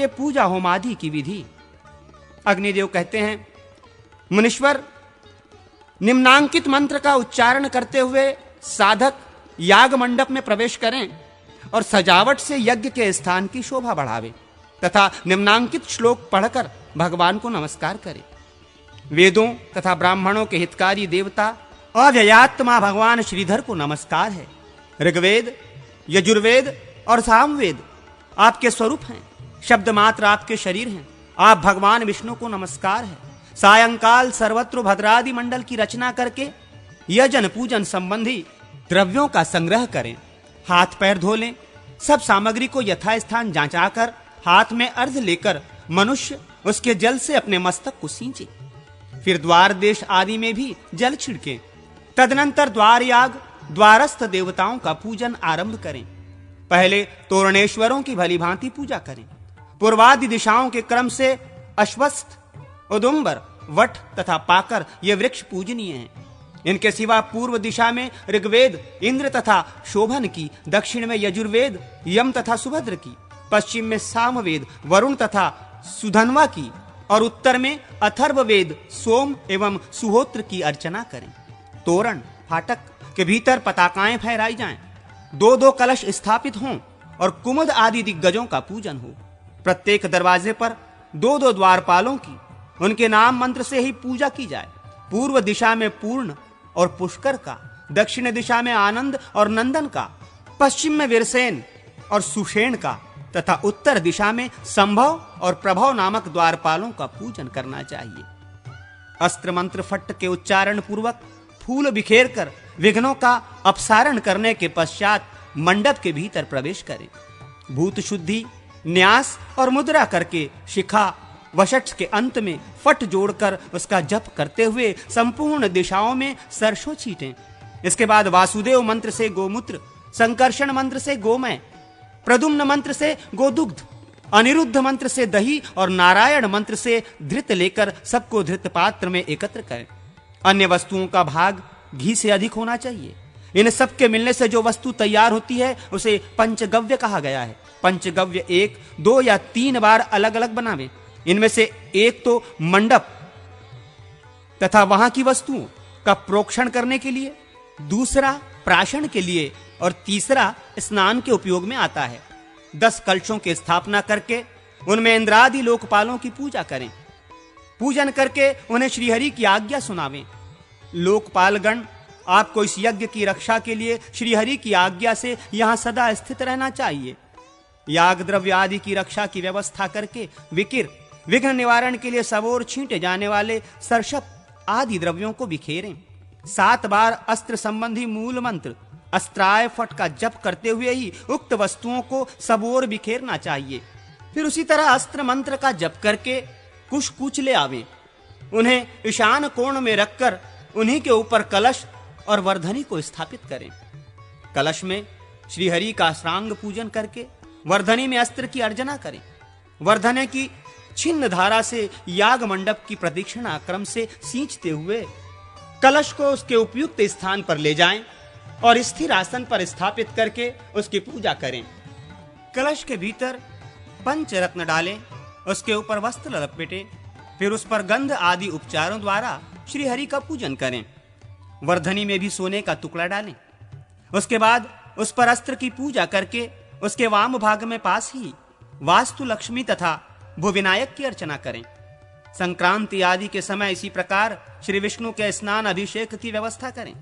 ये पूजा होमादि की विधि। अग्निदेव कहते हैं, मुनीश्वर, निम्नांकित मंत्र का उच्चारण करते हुए साधक याग मंडप में प्रवेश करें और सजावट से यज्ञ के स्थान की शोभा बढ़ावे तथा निम्नांकित श्लोक पढ़कर भगवान को नमस्कार करें। वेदों तथा ब्राह्मणों के हितकारी देवता अव्ययात्मा भगवान श्रीधर को नमस्कार है। ऋग्वेद, यजुर्वेद और सामवेद आपके स्वरूप हैं, शब्द मात्र आपके शरीर हैं। आप भगवान विष्णु को नमस्कार है। सायंकाल सर्वत्र भद्रादि मंडल की रचना करके यजन पूजन संबंधी द्रव्यों का संग्रह करें। हाथ पैर धो लें। सब सामग्री को यथास्थान जांचाकर हाथ में अर्घ लेकर मनुष्य उसके जल से अपने मस्तक को सींचे। फिर द्वार देश आदि में भी जल छिड़के। तदनंतर द्वार याग द्वारस्थ देवताओं का पूजन आरंभ करें। पहले तोरणेश्वरों की भली भांति पूजा करें। पूर्वादि दिशाओं के क्रम से अश्वत्थ, उदुम्बर, वट तथा पाकर ये वृक्ष पूजनीय हैं। इनके सिवा पूर्व दिशा में ऋग्वेद इंद्र तथा शोभन की, दक्षिण में यजुर्वेद यम तथा सुभद्र की, पश्चिम में सामवेद वरुण तथा सुधन्वा की और उत्तर में अथर्ववेद सोम एवं सुहोत्र की अर्चना करें। तोरण फाटक के भीतर पताकाएं फहराई जाएं। 2-2 कलश स्थापित हों और कुमुद आदि दिग्गजों का पूजन हो। प्रत्येक दरवाजे पर 2-2 द्वारपालों की, उनके नाम मंत्र से ही पूजा की जाए। पूर्व दिशा में पूर्ण और पुष्कर का, दक्षिण दिशा में आनंद और नंदन का, पश्चिम में वीरसेन और सुषेण का तथा उत्तर दिशा में संभव और प्रभव नामक द्वारपालों का पूजन करना चाहिए। अस्त्र मंत्र फट्ट के उच्चारण पूर्वक फूल बिखेर कर विघ्नों का अपसारण करने के पश्चात मंडप के भीतर प्रवेश करें। भूत शुद्धि, न्यास और मुद्रा करके शिखा वशट के अंत में फट जोड़कर उसका जप करते हुए संपूर्ण दिशाओं में सरसों छीटें। इसके बाद वासुदेव मंत्र से गोमूत्र, संकर्षण मंत्र से गोमय, प्रद्युम्न मंत्र से गोदुग्ध, अनिरुद्ध मंत्र से दही और नारायण मंत्र से धृत लेकर सबको धृत पात्र में एकत्र करें। अन्य वस्तुओं का भाग घी से अधिक होना चाहिए। इन सब के मिलने से जो वस्तु तैयार होती है उसे पंचगव्य कहा गया है। पंचगव्य 1, 2 या 3 बार अलग अलग बनावें। इनमें से एक तो मंडप तथा वहां की वस्तुओं का प्रोक्षण करने के लिए, दूसरा प्राशन के लिए और तीसरा स्नान के उपयोग में आता है। 10 कलशों की स्थापना करके उनमें इंद्रादि लोकपालों की पूजा करें। पूजन करके उन्हें श्रीहरि की आज्ञा सुनावें। लोकपालगण आपको इस यज्ञ की रक्षा के लिए श्रीहरि की आज्ञा से यहां सदा स्थित रहना चाहिए। याग द्रव्य आदि की रक्षा की व्यवस्था करके विकिर, विघ्न निवारण के लिए सबोर छींटे जाने वाले सरसप आदि द्रव्यों को बिखेरें। 7 बार अस्त्र संबंधी मूल मंत्र अस्त्राय फट का जप करते हुए ही उक्त वस्तुओं को सबोर बिखेरना चाहिए। फिर उसी तरह अस्त्र मंत्र का जप करके कुश कूच ले आवें। उन्हें ईशान कोण में रखकर उन्हीं के ऊपर कलश और वर्धनी को स्थापित करें। कलश में श्रीहरि का श्रांग पूजन करके वर्धनी में अस्त्र की अर्चना करें। वर्धने की छिन्न धारा से याग मंडप की प्रदक्षिणा क्रम से सींचते हुए कलश को उसके उपयुक्त स्थान पर ले जाएं और स्थिर आसन पर स्थापित करके उसकी पूजा करें। कलश के भीतर पंचरत्न डालें, उसके ऊपर वस्त्र लपेटें, फिर उस पर गंध आदि उपचारों द्वारा श्री हरि का पूजन करें। वर्धनी में भी सोने का टुकड़ा डालें। उसके बाद उस पर अस्त्र की पूजा करके उसके वाम भाग में पास ही वास्तु लक्ष्मी तथा भुविनायक की अर्चना करें। संक्रांति आदि के समय इसी प्रकार श्री विष्णु के स्नान अभिषेक की व्यवस्था करें।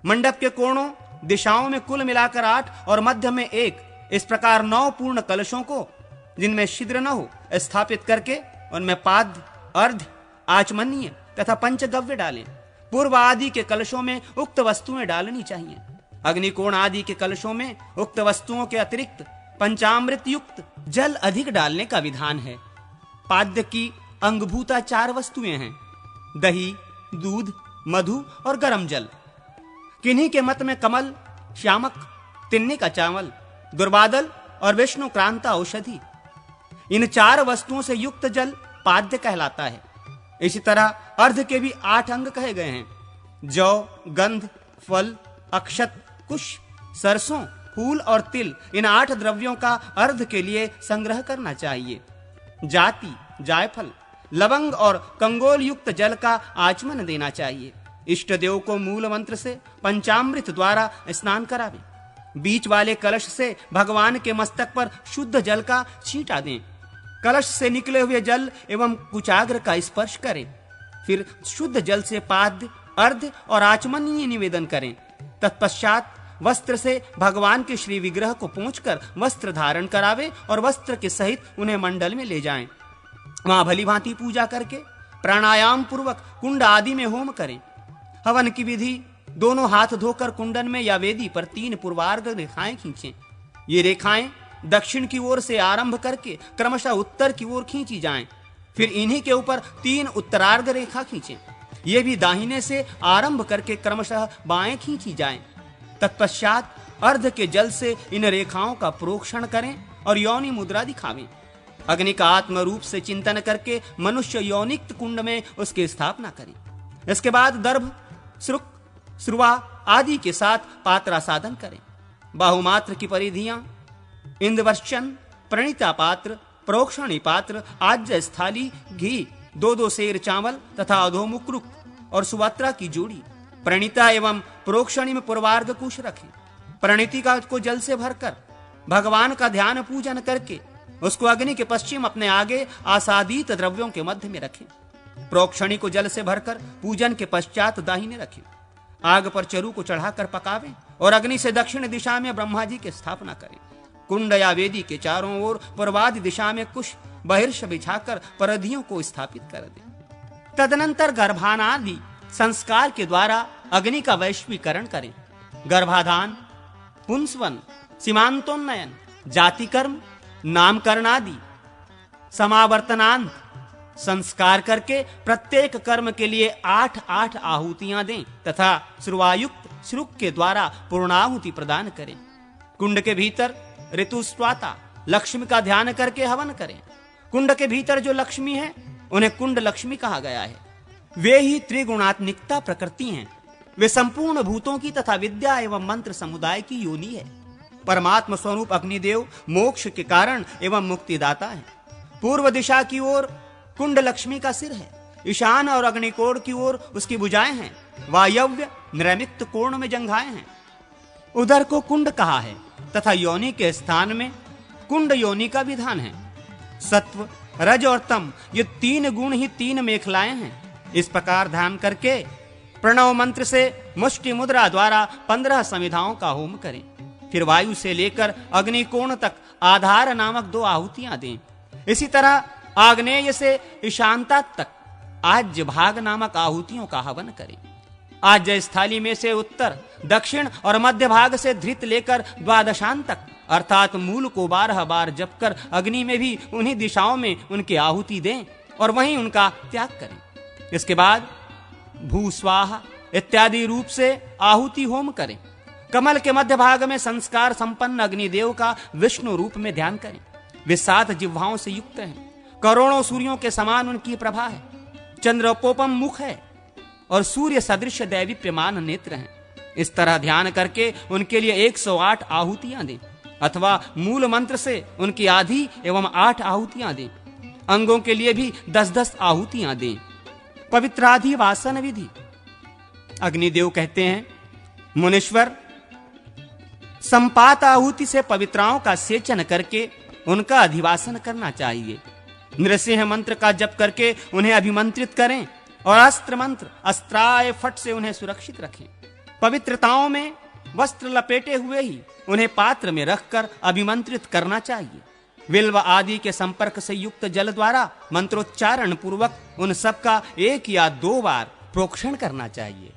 मंडप के कोणों दिशाओं में कुल मिलाकर 8 और मध्य में 1, इस प्रकार 9 पूर्ण कलशों को, जिनमें छिद्र न हो, स्थापित करके उनमें पाद्य, अर्ध, आचमनीय तथा पंचगव्य डालें। पूर्व आदि के कलशों में उक्त वस्तुएं डालनी चाहिए। अग्निकोण आदि के कलशों में उक्त वस्तुओं के अतिरिक्त पंचामृत युक्त जल अधिक डालने का विधान है। पाद्य की अंगभूता 4 वस्तुएं हैं: दही, दूध, मधु और गरम जल। किन्हीं के मत में कमल, श्यामक, तिन्नी का चावल, दुर्बादल और विष्णु क्रांता औषधि, इन 4 वस्तुओं से युक्त जल पाद्य कहलाता है। इसी तरह अर्ध के भी 8 अंग कहे गए हैं: जौ, गंध, फल, अक्षत, कुश, सरसों, फूल और तिल। इन 8 द्रव्यों का अर्ध के लिए संग्रह करना चाहिए। जाति, जायफल, लवंग और कंगोल युक्त जल का आचमन देना चाहिए। इष्ट देव को मूल मंत्र से पंचामृत द्वारा स्नान करावें। बीच वाले कलश से भगवान के मस्तक पर शुद्ध जल का छींटा दें। कलश से निकले हुए जल एवं कुचाग्र का स्पर्श करें। फिर शुद्ध जल से पाद्य, अर्घ्य और आचमनीय निवेदन करें। तत्पश्चात वस्त्र से भगवान के श्री विग्रह को पोंछकर वस्त्र धारण करावे और वस्त्र के सहित उन्हें मंडल में ले जाएं। वहां भली भांति पूजा करके प्राणायाम पूर्वक कुंड आदि में होम करें। हवन की विधि, दोनों हाथ धोकर कुंडन में या वेदी पर 3 पूर्वार्ध रेखाएं खींचें। ये रेखाएं दक्षिण की ओर से आरंभ करके क्रमशः उत्तर की ओर खींची जाएं। फिर इन्हीं के ऊपर 3 उत्तरार्ध रेखा खींचें। ये भी दाहिने से आरंभ करके क्रमशः बाएं खींची जाएं। तत्पश्चात अर्ध के जल से इन रेखाओं का प्रोक्षण करें और योनि मुद्रा दिखावें। अग्नि का आत्म रूप से चिंतन करके मनुष्य योनिक्त कुंड में उसकी स्थापना करें। इसके बाद दर्भ, श्रुक, श्रुवा आदि के साथ पात्रासादन करें। बाहुमात्र की परिधियां इंद्रवर्चन, प्रणीता पात्र, प्रोक्षणी पात्र, आज्य स्थाली, घी, 2-2 सेर चावल तथा अधोमुख रुक और सुवत्रा की जोड़ी। प्रणीता एवं प्रोक्षणी में पूर्वार्ध कुश रखें। प्रणीति का को जल से भरकर भगवान का ध्यान पूजन करके उसको अग्नि के पश्चिम अपने आगे आसादित द्रव्यों के मध्य में रखें। प्रोक्षणी को जल से भरकर पूजन के पश्चात दाहिने रखें। आग पर चरु को चढ़ाकर पकावें और अग्नि से दक्षिण दिशा में ब्रह्मा जी की स्थापना करें। कुंड या वेदी के चारों ओर पूर्वादि दिशा में कुश बहिर्ष बिछाकर परधियों को स्थापित कर दें। तदनंतर गर्भानादि संस्कार के द्वारा अग्नि का वैश्वीकरण करें। गर्भाधान, पुंसवन, सीमांतोन्नयन, जाति कर्म, नामकरण आदि समावर्तनांत संस्कार करके प्रत्येक कर्म के लिए 8-8 आहुतियां दें तथा श्रुवायुक्त श्रुक के द्वारा पूर्णाहुति प्रदान करें। कुंड के भीतर ऋतुस्वाता लक्ष्मी का ध्यान करके हवन करें। कुंड के भीतर जो लक्ष्मी है उन्हें कुंड लक्ष्मी कहा गया है। वे ही त्रिगुणात्मिकता प्रकृति हैं। वे संपूर्ण भूतों की तथा विद्या एवं मंत्र समुदाय की योनि है। परमात्म स्वरूप अग्निदेव मोक्ष के कारण एवं मुक्तिदाता है। पूर्व दिशा की ओर कुंड लक्ष्मी का सिर है। ईशान और अग्निकोण की ओर उसकी भुजाएं हैं। वायव्य नैमित्त कोण में जंघाएं हैं। उदर को कुंड कहा है तथा योनि के स्थान में कुंड योनि का विधान है। सत्व, रज और तम ये 3 गुण ही 3 मेखलाएं हैं। इस प्रकार ध्यान करके प्रणव मंत्र से मुष्टि मुद्रा द्वारा 15 समिधाओं का होम करें। फिर वायु से लेकर अग्निकोण तक आधार नामक 2 आहुतियां दें। इसी तरह आग्नेय से ईशानता तक आज्य भाग नामक आहुतियों का हवन करें। आज्य स्थाली में से उत्तर, दक्षिण और मध्य भाग से धृत लेकर द्वादशांत तक अर्थात मूल को 12 बार जप कर अग्नि में भी उन्हीं दिशाओं में उनकी आहुति दें और वहीं उनका त्याग करें। इसके बाद भू स्वाहा इत्यादि रूप से आहुति होम करें। कमल के मध्य भाग में संस्कार संपन्न अग्निदेव का विष्णु रूप में ध्यान करें। वे 7 जिह्वाओं से युक्त हैं। करोड़ों सूर्यों के समान उनकी प्रभा है। चंद्रोपोपम मुख है और सूर्य सदृश दैवीप्यमान नेत्र हैं। इस तरह ध्यान करके उनके लिए 108 आहुतियां दें अथवा मूल मंत्र से उनकी आधी एवं 8 आहुतियां दें। अंगों के लिए भी 10-10 आहुतियां दें। पवित्राधि वासन विधि। अग्निदेव कहते हैं, मुनीश्वर, संपात आहुति से पवित्राओं का सेचन करके उनका अधिवासन करना चाहिए। नृसिंह मंत्र का जप करके उन्हें अभिमंत्रित करें और अस्त्र मंत्र अस्त्राय फट से उन्हें सुरक्षित रखें। पवित्रताओं में वस्त्र लपेटे हुए ही उन्हें पात्र में रखकर अभिमंत्रित करना चाहिए। विल्व आदि के संपर्क से युक्त जल द्वारा मंत्रोच्चारण पूर्वक उन सब का 1 या 2 बार प्रोक्षण करना चाहिए।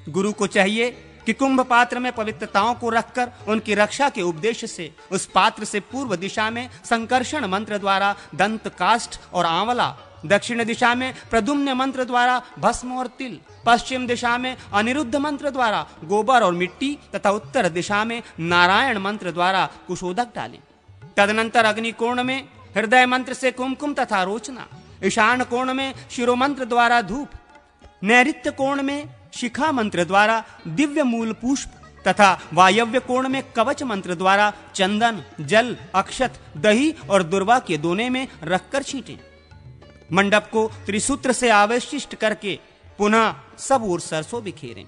गुरु को चाहिए कि कुंभ पात्र में पवित्रताओं को रखकर उनकी रक्षा के उपदेश से उस पात्र से पूर्व दिशा में संकर्षण मंत्र द्वारा दंत काष्ठ और आंवला, दक्षिण दिशा में प्रद्युम्न मंत्र द्वारा भस्म और तिल, पश्चिम दिशा में अनिरुद्ध मंत्र द्वारा गोबर और मिट्टी तथा उत्तर दिशा में नारायण मंत्र द्वारा कुशोदक डालें। तदनंतर अग्निकोण में हृदय मंत्र से कुमकुम तथा रोचना, ईशान कोण में शिरोमंत्र द्वारा धूप, नैऋत्य कोण में शिखा मंत्र द्वारा दिव्य मूल पुष्प तथा वायव्य कोण में कवच मंत्र द्वारा चंदन, जल, अक्षत, दही और दुर्वा के दोने में रखकर छींटें। मंडप को त्रिसूत्र से आवेशिष्ट करके पुनः सब ओर सरसों बिखेरें।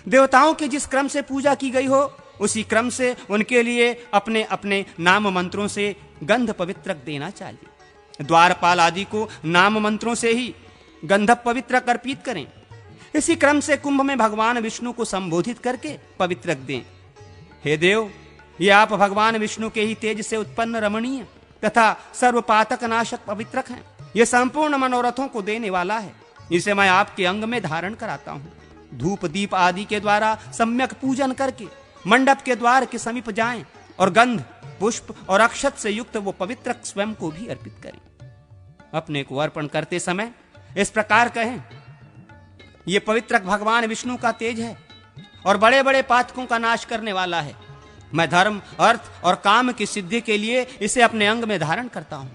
देवताओं के जिस क्रम से पूजा की गई हो उसी क्रम से उनके लिए अपने अपने नाम मंत्रों से गंध पवित्रक देना चाहिए। द्वारपाल आदि को नाम मंत्रों से ही गंधप पवित्रक अर्पित करें। इसी क्रम से कुंभ में भगवान विष्णु को संबोधित करके पवित्रक दें। हे देव, ये आप भगवान विष्णु के ही तेज से उत्पन्न रमणीय तथा सर्वपातक नाशक पवित्रक हैं। ये संपूर्ण मनोरथों को देने वाला है। इसे मैं आपके अंग में धारण कराता हूं। धूप दीप आदि के द्वारा सम्यक पूजन करके मंडप के द्वार के समीप जाएं और गंध, पुष्प और अक्षत से युक्त वो पवित्रक स्वयं को भी अर्पित करें। अपने को अर्पण करते समय इस प्रकार कहें, ये पवित्रक भगवान विष्णु का तेज है और बड़े बड़े पातकों का नाश करने वाला है। मैं धर्म, अर्थ और काम की सिद्धि के लिए इसे अपने अंग में धारण करता हूं।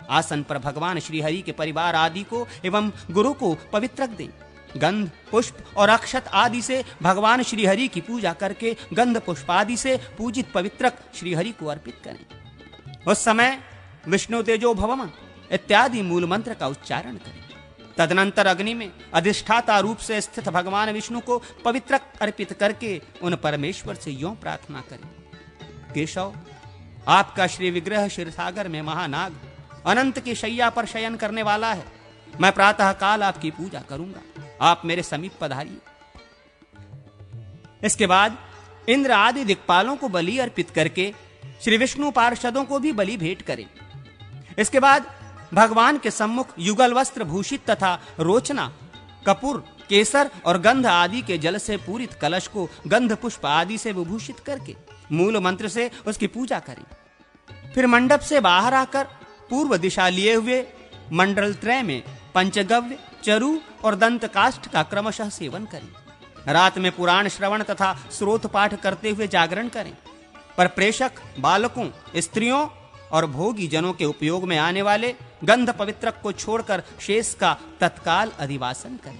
आसन पर भगवान श्री हरि के परिवार आदि को एवं गुरु को पवित्रक दें। गंध, पुष्प और अक्षत आदि से भगवान श्री हरि की पूजा करके गंध पुष्प आदि से पूजित पवित्रक श्री हरि को अर्पित करें। उस समय विष्णु तेजो भवम इत्यादि मूल मंत्र का उच्चारण करें। तदनंतर अग्नि में अधिष्ठाता रूप से स्थित भगवान विष्णु को पवित्रक अर्पित करके उन परमेश्वर से यूं प्रार्थना करें, केशव, आपका श्री विग्रह क्षीरसागर में महानाग अनंत की शैया पर शयन करने वाला है। मैं प्रातः काल आपकी पूजा करूंगा, आप मेरे समीप पधारिए। इसके बाद इंद्र आदि दिक्पालों को बलि अर्पित करके श्री विष्णु पार्षदों को भी बलि भेंट करें। इसके बाद भगवान के सम्मुख युगल वस्त्र भूषित तथा रोचना, कपूर, केसर और गंध आदि के जल से पूरित कलश को गंध पुष्प आदि से विभूषित करके मूल मंत्र से उसकी पूजा करें। फिर मंडप से बाहर आकर पूर्व दिशा लिए हुए मंडल त्रय में पंचगव्य, चरु और दंत काष्ठ का क्रमशः सेवन करें। रात में पुराण श्रवण तथा स्रोत पाठ करते हुए जागरण करें। पर प्रेषक, बालकों, स्त्रियों और भोगी जनों के उपयोग में आने वाले गंध पवित्रक को छोड़कर शेष का तत्काल अधिवासन करें।